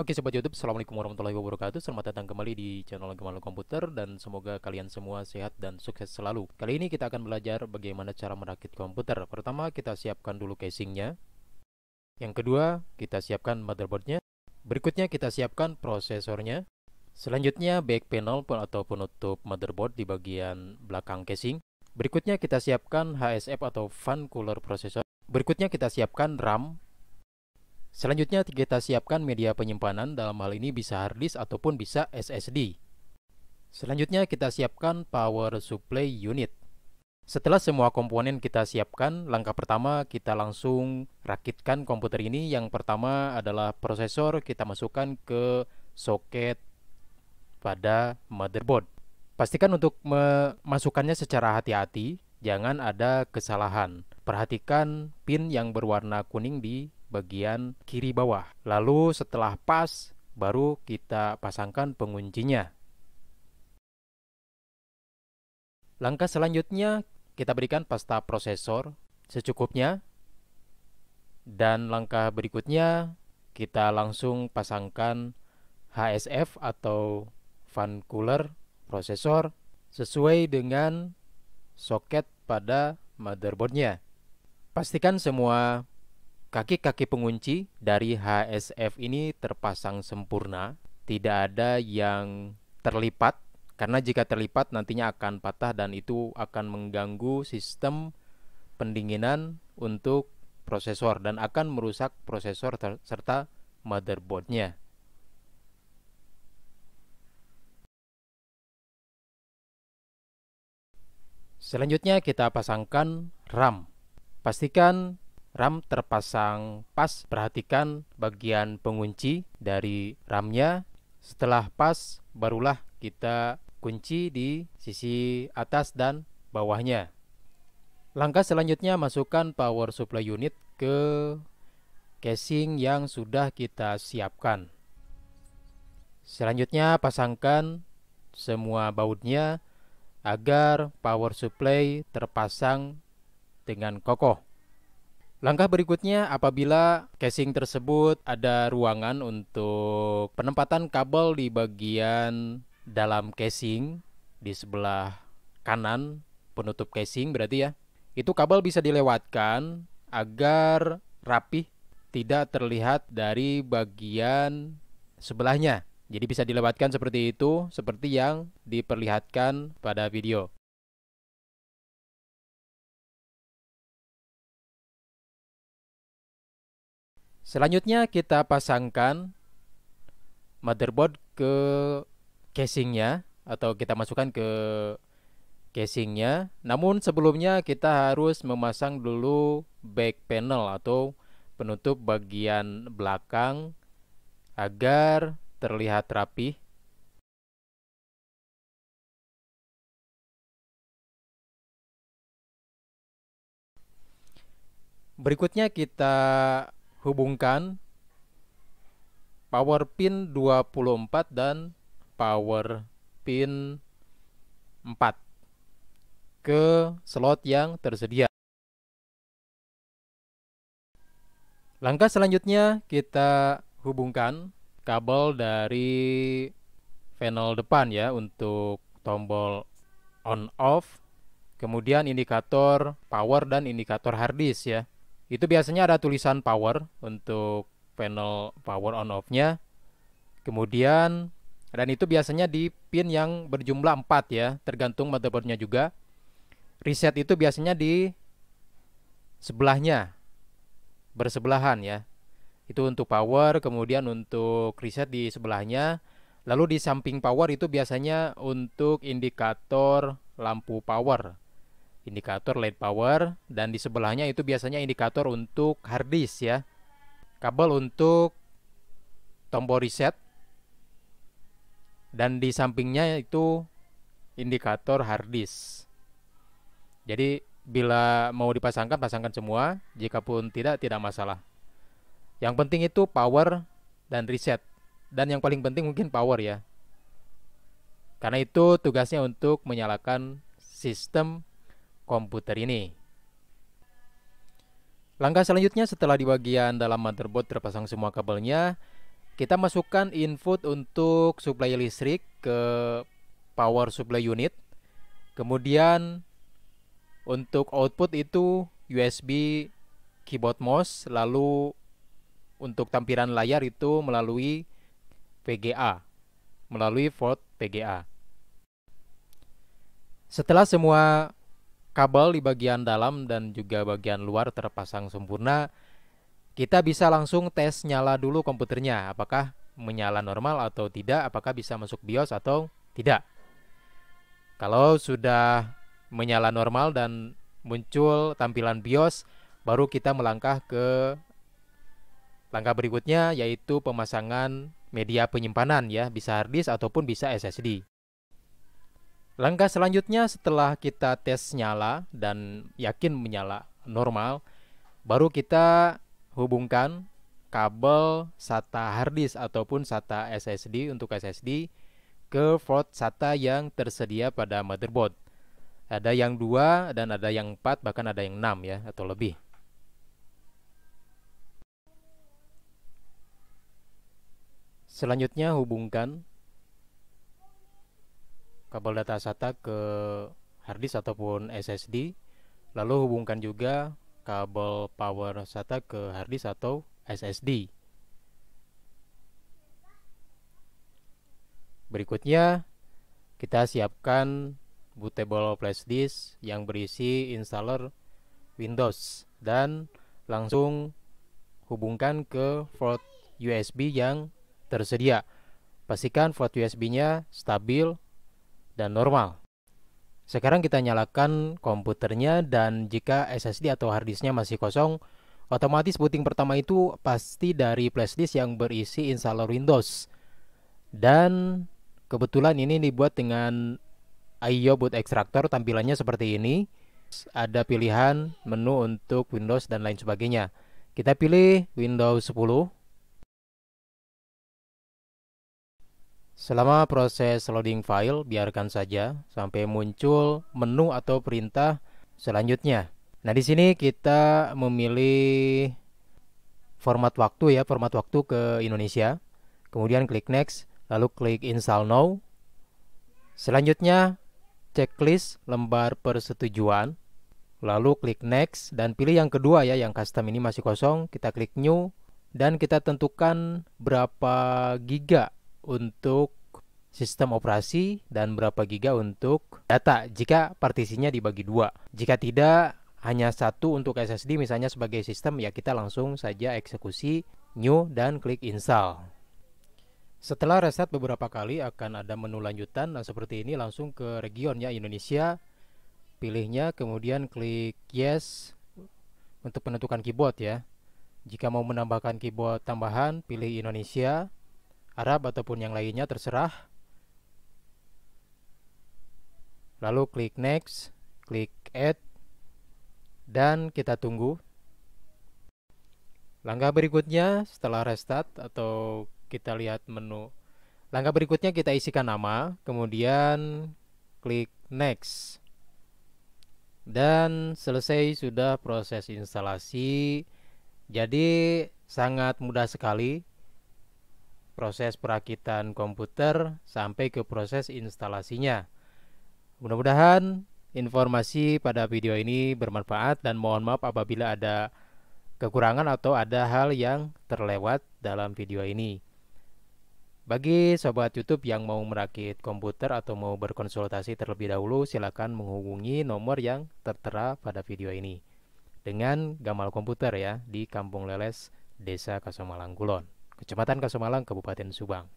Oke Sobat YouTube, Assalamualaikum warahmatullahi wabarakatuh. Selamat datang kembali di channel Gemal Komputer. Dan semoga kalian semua sehat dan sukses selalu. Kali ini kita akan belajar bagaimana cara merakit komputer. Pertama, kita siapkan dulu casingnya. Yang kedua, kita siapkan motherboardnya. Berikutnya kita siapkan prosesornya. Selanjutnya back panel atau penutup motherboard di bagian belakang casing. Berikutnya kita siapkan HSF atau fan cooler processor. Berikutnya kita siapkan RAM. Selanjutnya kita siapkan media penyimpanan, dalam hal ini bisa hard disk ataupun bisa SSD. Selanjutnya kita siapkan power supply unit. Setelah semua komponen kita siapkan, langkah pertama kita langsung rakitkan komputer ini. Yang pertama adalah prosesor, kita masukkan ke soket pada motherboard. Pastikan untuk memasukkannya secara hati-hati, jangan ada kesalahan. Perhatikan pin yang berwarna kuning di bagian kiri bawah. Lalu setelah pas, baru kita pasangkan penguncinya. Langkah selanjutnya, kita berikan pasta prosesor secukupnya. Dan langkah berikutnya, kita langsung pasangkan HSF atau fan cooler prosesor sesuai dengan soket pada motherboardnya. Pastikan semua kaki-kaki pengunci dari HSF ini terpasang sempurna, tidak ada yang terlipat, karena jika terlipat nantinya akan patah dan itu akan mengganggu sistem pendinginan untuk prosesor dan akan merusak prosesor serta motherboardnya. Selanjutnya kita pasangkan RAM. Pastikan RAM terpasang pas, perhatikan bagian pengunci dari RAM-nya. Setelah pas, barulah kita kunci di sisi atas dan bawahnya. Langkah selanjutnya, masukkan power supply unit ke casing yang sudah kita siapkan. Selanjutnya, pasangkan semua bautnya agar power supply terpasang dengan kokoh. Langkah berikutnya, apabila casing tersebut ada ruangan untuk penempatan kabel di bagian dalam casing di sebelah kanan penutup casing berarti ya, itu kabel bisa dilewatkan agar rapih, tidak terlihat dari bagian sebelahnya. Jadi bisa dilewatkan seperti itu, seperti yang diperlihatkan pada video. Selanjutnya kita pasangkan motherboard ke casingnya atau kita masukkan ke casingnya. Namun sebelumnya kita harus memasang dulu back panel atau penutup bagian belakang agar terlihat rapi. Berikutnya kita hubungkan power pin 24 dan power pin 4 ke slot yang tersedia. Langkah selanjutnya kita hubungkan kabel dari panel depan ya untuk tombol on off, kemudian indikator power dan indikator hard disk ya. Itu biasanya ada tulisan power untuk panel power on off-nya. Kemudian dan itu biasanya di pin yang berjumlah 4 ya, tergantung motherboardnya juga. Reset itu biasanya di sebelahnya, bersebelahan ya. Itu untuk power, kemudian untuk reset di sebelahnya. Lalu di samping power itu biasanya untuk indikator lampu power, indikator LED power, dan di sebelahnya itu biasanya indikator untuk hard disk ya. Kabel untuk tombol reset, dan di sampingnya itu indikator hard disk. Jadi bila mau dipasangkan, pasangkan semua. Jikapun tidak masalah. Yang penting itu power dan reset. Dan yang paling penting mungkin power ya, karena itu tugasnya untuk menyalakan sistem komputer ini. Langkah selanjutnya, setelah di bagian dalam motherboard terpasang semua kabelnya, kita masukkan input untuk suplai listrik ke power supply unit. Kemudian untuk output itu USB keyboard mouse, lalu untuk tampilan layar itu melalui VGA, melalui port VGA. Setelah semua kabel di bagian dalam dan juga bagian luar terpasang sempurna, kita bisa langsung tes nyala dulu komputernya, apakah menyala normal atau tidak, apakah bisa masuk BIOS atau tidak. Kalau sudah menyala normal dan muncul tampilan BIOS, baru kita melangkah ke langkah berikutnya, yaitu pemasangan media penyimpanan ya, bisa hard disk ataupun bisa SSD. Langkah selanjutnya setelah kita tes nyala dan yakin menyala normal, baru kita hubungkan kabel SATA hard disk ataupun SATA SSD untuk SSD ke port SATA yang tersedia pada motherboard. Ada yang 2 dan ada yang 4, bahkan ada yang 6 ya, atau lebih. Selanjutnya hubungkan kabel data SATA ke hard disk ataupun SSD. Lalu hubungkan juga kabel power SATA ke hard disk atau SSD. Berikutnya kita siapkan bootable flash disk yang berisi installer Windows dan langsung hubungkan ke port USB yang tersedia. Pastikan port USB-nya stabil dan normal. Sekarang kita nyalakan komputernya, dan jika SSD atau hard disknya masih kosong, otomatis booting pertama itu pasti dari flash disk yang berisi installer Windows. Dan kebetulan ini dibuat dengan IO Boot Extractor, tampilannya seperti ini. Ada pilihan menu untuk Windows dan lain sebagainya. Kita pilih Windows 10. Selama proses loading file, biarkan saja sampai muncul menu atau perintah selanjutnya. Nah, di sini kita memilih format waktu ya, format waktu ke Indonesia. Kemudian klik next, lalu klik install now. Selanjutnya checklist lembar persetujuan. Lalu klik next dan pilih yang kedua ya, yang custom ini masih kosong. Kita klik new dan kita tentukan berapa giga untuk sistem operasi dan berapa giga untuk data jika partisinya dibagi 2. Jika tidak, hanya 1 untuk SSD misalnya sebagai sistem, ya kita langsung saja eksekusi new dan klik install. Setelah reset beberapa kali akan ada menu lanjutan. Nah, seperti ini, langsung ke region ya, Indonesia. Pilihnya, kemudian klik yes untuk menentukan keyboard ya. Jika mau menambahkan keyboard tambahan, pilih Indonesia, Arab ataupun yang lainnya, terserah. Lalu klik next, klik add, dan kita tunggu. Langkah berikutnya setelah restart atau kita lihat menu, langkah berikutnya kita isikan nama, kemudian klik next. Dan selesai sudah proses instalasi. Jadi sangat mudah sekali proses perakitan komputer sampai ke proses instalasinya. Mudah-mudahan informasi pada video ini bermanfaat, dan mohon maaf apabila ada kekurangan atau ada hal yang terlewat dalam video ini. Bagi sobat YouTube yang mau merakit komputer atau mau berkonsultasi terlebih dahulu, silakan menghubungi nomor yang tertera pada video ini dengan Gamal Komputer ya, di Kampung Leles, Desa Kasomalang Kulon, Kecamatan Kasomalang, Kabupaten Subang.